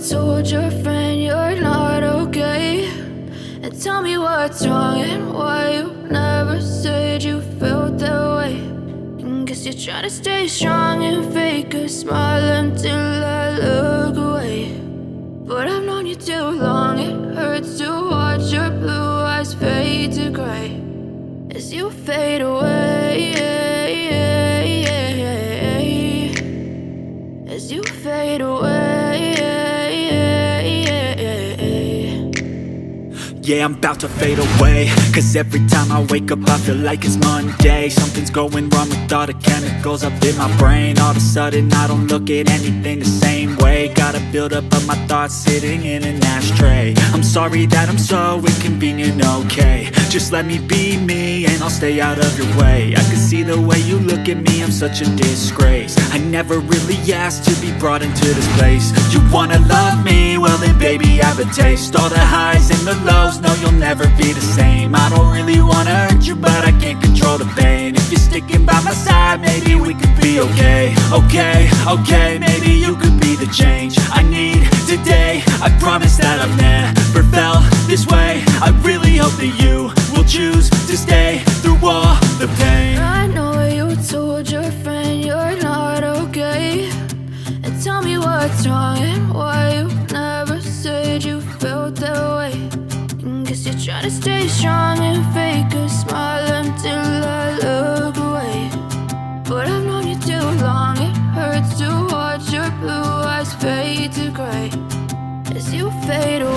told your friend you're not okay, and tell me what's wrong and why you never said you felt that way. And guess you're trying to stay strong and fake a smile until I look away. But I've known you too long, it hurts to watch your blue eyes fade to gray as you fade away, as you fade away. Yeah, I'm about to fade away, cause every time I wake up I feel like it's Monday. Something's going wrong with all the chemicals up in my brain. All of a sudden I don't look at anything the same way. Gotta build up of my thoughts sitting in an ashtray. I'm sorry that I'm so inconvenient, okay. Just let me be me and I'll stay out of your way. I can see the way you look at me, I'm such a disgrace. I never really asked to be brought into this place. You wanna love me? Well then baby I have a taste. All the highs and the lows, no you'll never be the same. I don't really wanna hurt you but I can't control the pain. If you're sticking by my side maybe we could be okay. Okay, maybe you could be the change I need today. I promise that I've never felt this way. I really hope that you will choose to stay through all the pain. I know you told your friend you're not okay, and tell me what's wrong and why you never said you felt that way. And guess you're trying to stay strong and fake a smile until I look away. But I've known you too long, it hurts to watch your blue eyes fade to gray as you fade away.